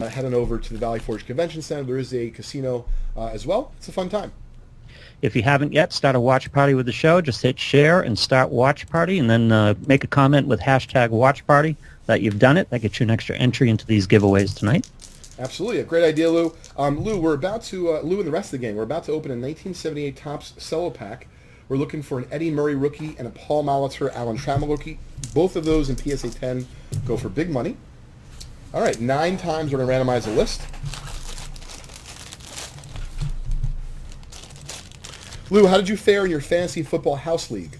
head on over to the Valley Forge Convention Center. There is a casino as well. It's a fun time. If you haven't yet, start a watch party with the show. Just hit share and start watch party, and then make a comment with hashtag watch party that you've done it. That gets you an extra entry into these giveaways tonight. Absolutely. A great idea, Lou. Lou, we're about to, Lou and the rest of the gang, we're about to open a 1978 Topps Cello pack. We're looking for an Eddie Murray rookie and a Paul Molitor Alan Trammell rookie. Both of those in PSA 10 go for big money. All right, 9 times we're going to randomize the list. Lou, how did you fare in your fantasy football house league?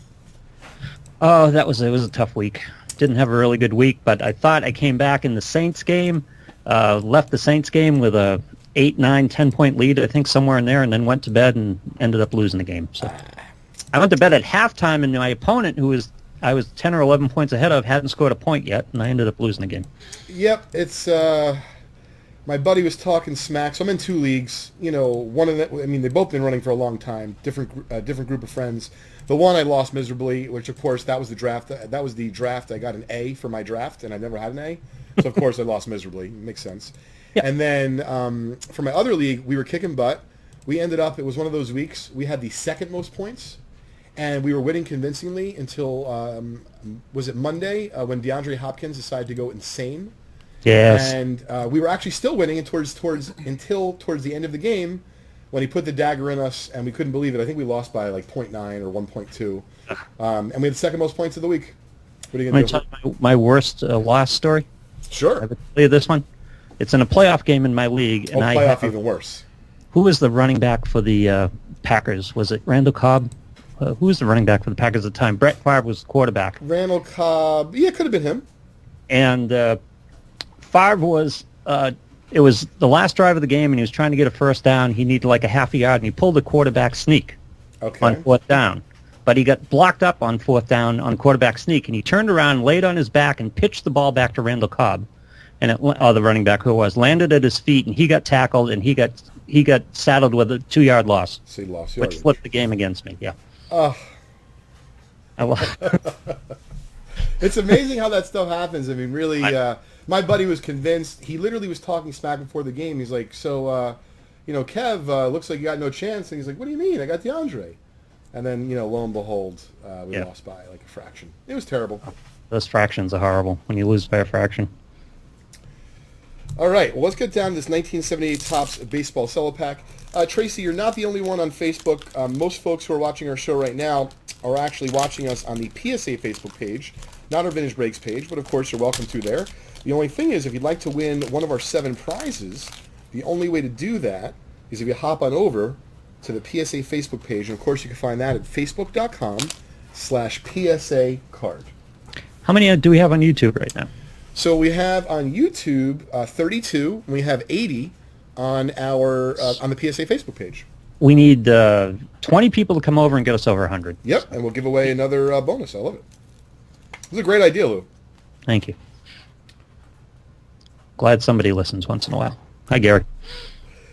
Oh, it was a tough week. Didn't have a really good week, but I thought I came back in the Saints game, left the Saints game with a 8, 9, 10-point lead, I think somewhere in there, and then went to bed and ended up losing the game. So I went to bed at halftime, and my opponent, I was 10 or 11 points ahead of, hadn't scored a point yet, and I ended up losing the game. Yep, it's my buddy was talking smack. So I'm in 2 leagues. You know, one of them. I mean, they've both been running for a long time. Different group of friends. The one I lost miserably, which of course that was the draft. That was the draft. I got an A for my draft, and I've never had an A, so of course I lost miserably. Makes sense. Yeah. And then for my other league, we were kicking butt. We ended up. It was one of those weeks. We had the second most points. And we were winning convincingly until, was it Monday, when DeAndre Hopkins decided to go insane? Yes. And we were actually still winning until towards the end of the game when he put the dagger in us, and we couldn't believe it. I think we lost by like 0.9 or 1.2. And we had the second most points of the week. What are you going to do? Tell you my worst loss story? Sure. I would tell you this one. It's in a playoff game in my league. And playoff even worse. Who was the running back for the Packers? Was it Randall Cobb? Who was the running back for the Packers at the time? Brett Favre was the quarterback. Randall Cobb. Yeah, it could have been him. And Favre was, it was the last drive of the game, and he was trying to get a first down. He needed like a half a yard, and he pulled the quarterback sneak on 4th down. But he got blocked up on 4th down on quarterback sneak, and he turned around, laid on his back, and pitched the ball back to Randall Cobb. And the running back who it was, landed at his feet, and he got tackled, and he got saddled with a 2-yard loss. So he lost which flipped the game against me, yeah. Oh. It's amazing how that stuff happens. I mean, really, my buddy was convinced. He literally was talking smack before the game. He's like, so, Kev, looks like you got no chance. And he's like, what do you mean? I got DeAndre. And then, lo and behold, we lost by like a fraction. It was terrible. Those fractions are horrible when you lose by a fraction. All right, well, let's get down to this 1978 Topps Baseball Cello Pack. Tracy, you're not the only one on Facebook. Most folks who are watching our show right now are actually watching us on the PSA Facebook page, not our Vintage Breaks page, but of course you're welcome to there. The only thing is, if you'd like to win one of our 7 prizes, the only way to do that is if you hop on over to the PSA Facebook page, and of course you can find that at facebook.com/PSA card. How many do we have on YouTube right now? So we have on YouTube 32, and we have 80 on our on the PSA Facebook page. We need 20 people to come over and get us over 100. Yep, and we'll give away another bonus. I love it. This is a great idea, Lou. Thank you. Glad somebody listens once in a while. Hi, Gary.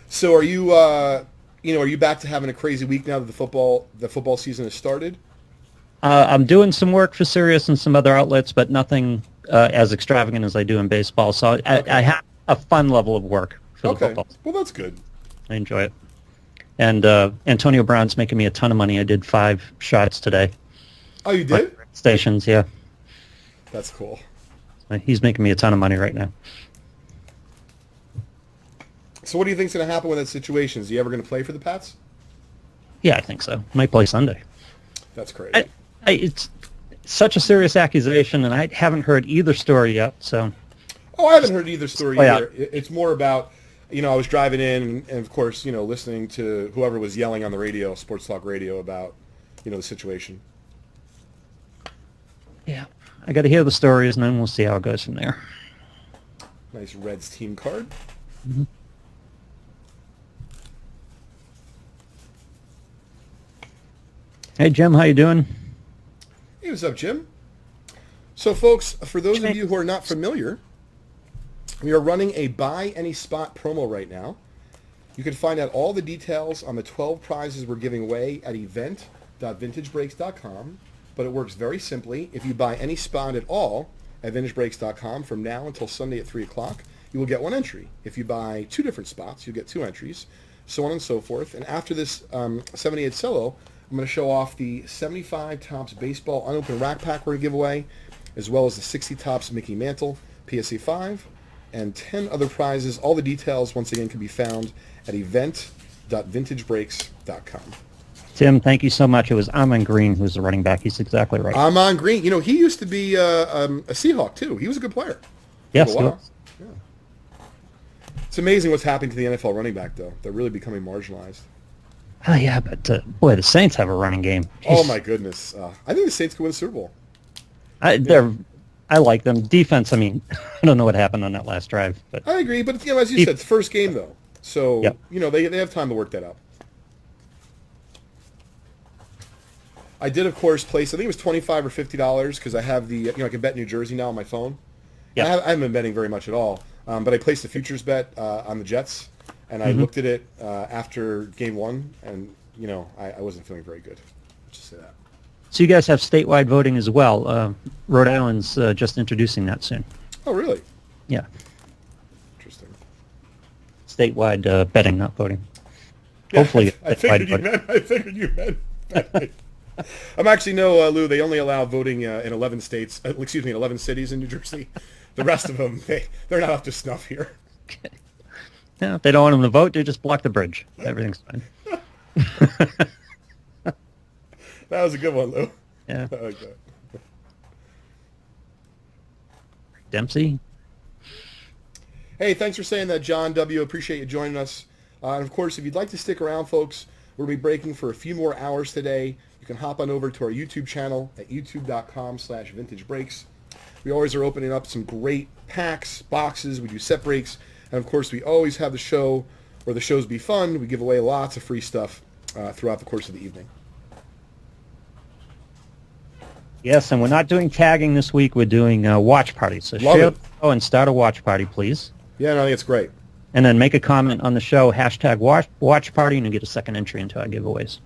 So are you, are you back to having a crazy week now that the football season has started? I'm doing some work for Sirius and some other outlets, but nothing as extravagant as I do in baseball. So I have a fun level of work for the football. Well, that's good. I enjoy it. And Antonio Brown's making me a ton of money. I did 5 shots today. Oh, you did? Stations, yeah. That's cool. He's making me a ton of money right now. So what do you think's going to happen with that situation? Is he ever going to play for the Pats? Yeah, I think so. Might play Sunday. That's crazy. It's such a serious accusation, and I haven't heard either story yet. So. Oh, I haven't heard either story either. It's more about, I was driving in, and of course, listening to whoever was yelling on the radio, sports talk radio, about, the situation. Yeah, I got to hear the stories, and then we'll see how it goes from there. Nice Reds team card. Mm-hmm. Hey, Jim, how you doing? Hey, what's up, Jim? So, folks, for those of you who are not familiar, we are running a Buy Any Spot promo right now. You can find out all the details on the 12 prizes we're giving away at event.vintagebreaks.com, but it works very simply. If you buy any spot at all at vintagebreaks.com from now until Sunday at 3 o'clock, you will get one entry. If you buy 2 different spots, you'll get 2 entries, so on and so forth. And after this 78 Cello, I'm going to show off the 75 Topps Baseball Unopened Rack Pack we're going to give away, as well as the 60 Topps Mickey Mantle PSA 5, and 10 other prizes. All the details, once again, can be found at event.vintagebreaks.com. Tim, thank you so much. It was Amon Green who's the running back. He's exactly right. Amon Green. You know, he used to be a Seahawk, too. He was a good player. Yes. Yeah. It's amazing what's happening to the NFL running back, though. They're really becoming marginalized. Oh, yeah, but, boy, the Saints have a running game. Jeez. Oh, my goodness. I think the Saints could win the Super Bowl. I like them. Defense, I mean, I don't know what happened on that last drive. But I agree, but you know, as you said, it's the first game, though. So, yep. You know, they have time to work that out. I did, of course, place, I think it was $25 or $50 because I have the, you know, I can bet New Jersey now on my phone. Yeah. I haven't been betting very much at all, but I placed a futures bet on the Jets, and I looked at it after game 1, and, you know, I wasn't feeling very good. Let's just say that. So you guys have statewide voting as well. Rhode Island's just introducing that soon. Oh, really? Yeah. Interesting. Statewide betting, not voting. Yeah, Hopefully. I figured you meant. I'm actually Lou. They only allow voting in 11 states. In 11 cities in New Jersey. The rest of them, they're not up to snuff here. Okay. Yeah, if they don't want them to vote, they just block the bridge. Everything's fine. That was a good one, Lou. Yeah. Okay. Dempsey. Hey, thanks for saying that, John W. Appreciate you joining us. And of course, if you'd like to stick around, folks, we'll be breaking for a few more hours today. You can hop on over to our YouTube channel at youtube.com/vintagebreaks. We always are opening up some great packs, boxes. We do set breaks. And of course, we always have the show where the shows be fun. We give away lots of free stuff throughout the course of the evening. Yes, and we're not doing tagging this week. We're doing watch parties. So share the show and start a watch party, please. Yeah, no, I think it's great. And then make a comment on the show, hashtag watch party, and you get a second entry into our giveaways.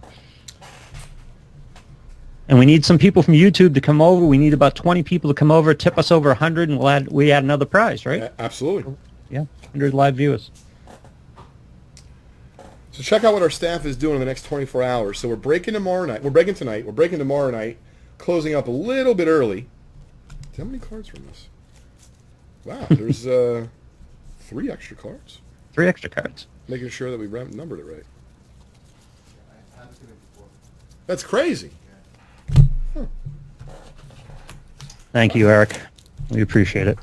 And we need some people from YouTube to come over. We need about 20 people to come over, tip us over 100, and we add another prize, right? Yeah, absolutely. Yeah, 100 live viewers. So check out what our staff is doing in the next 24 hours. So we're breaking tomorrow night. We're breaking tonight. We're breaking tomorrow night, closing up a little bit early. How many cards from this? Wow, there's 3 extra cards. 3 extra cards. Making sure that we numbered it right. That's crazy. Huh. Thank you, Eric. We appreciate it.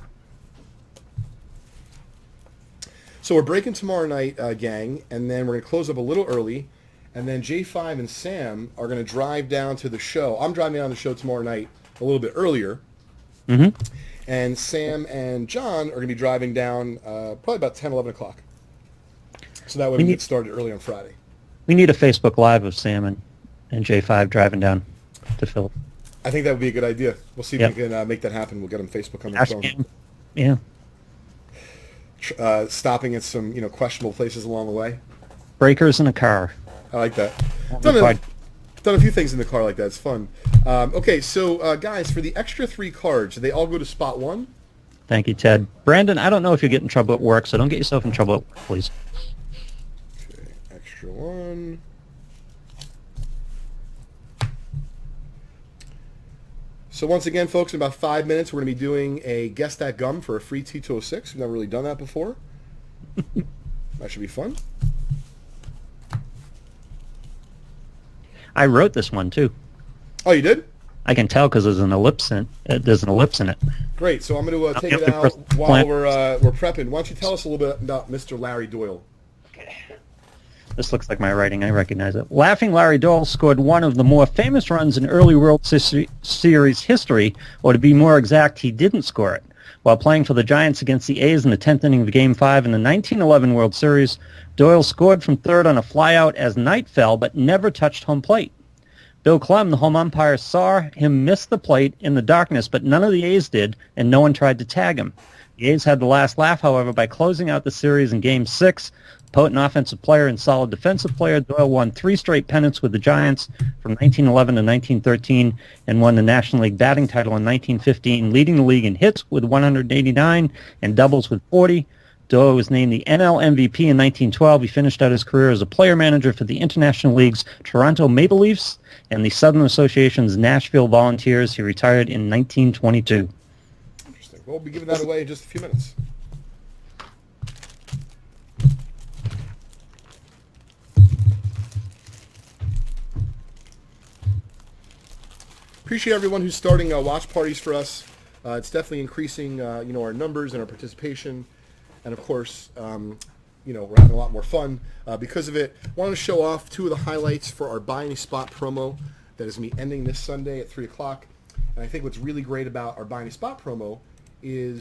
So we're breaking tomorrow night, gang, and then we're going to close up a little early, and then J5 and Sam are going to drive down to the show. I'm driving down to the show tomorrow night a little bit earlier, and Sam and John are going to be driving down probably about 10, 11 o'clock. So that way we can get started early on Friday. We need a Facebook Live of Sam and J5 driving down to Philip. I think that would be a good idea. We'll see if we can make that happen. We'll get on Facebook on their phone. Yeah. Stopping at some questionable places along the way. Breakers in a car. I like that. Done a few things in the car like that. It's fun. Okay, so guys, for the extra 3 cards, do they all go to spot 1? Thank you, Ted. Brandon, I don't know if you get in trouble at work, so don't get yourself in trouble at work, please. Okay, extra 1. So once again, folks, in about 5 minutes, we're going to be doing a Guess That Gum for a free T206. We've never really done that before. That should be fun. I wrote this one, too. Oh, you did? I can tell because there's an ellipse in it. Great. So I'm going to take it out while we're prepping. Why don't you tell us a little bit about Mr. Larry Doyle? Okay. This looks like my writing. I recognize it. Laughing Larry Doyle scored one of the more famous runs in early World Series history, or to be more exact, he didn't score it. While playing for the Giants against the A's in the 10th inning of Game 5 in the 1911 World Series, Doyle scored from third on a flyout as night fell, but never touched home plate. Bill Clem, the home umpire, saw him miss the plate in the darkness, but none of the A's did, and no one tried to tag him. The A's had the last laugh, however, by closing out the series in Game 6. Potent offensive player and solid defensive player, Doyle won 3 straight pennants with the Giants from 1911 to 1913 and won the National League batting title in 1915, leading the league in hits with 189 and doubles with 40. Doyle was named the NL MVP in 1912. He finished out his career as a player manager for the International League's Toronto Maple Leafs and the Southern Association's Nashville Volunteers. He retired in 1922. Interesting. We'll be giving that away in just a few minutes. Appreciate everyone who's starting watch parties for us. It's definitely increasing, our numbers and our participation, and of course, we're having a lot more fun because of it. Wanted to show off two of the highlights for our Buy Any Spot promo that is going to be ending this Sunday at 3 o'clock. And I think what's really great about our Buy Any Spot promo is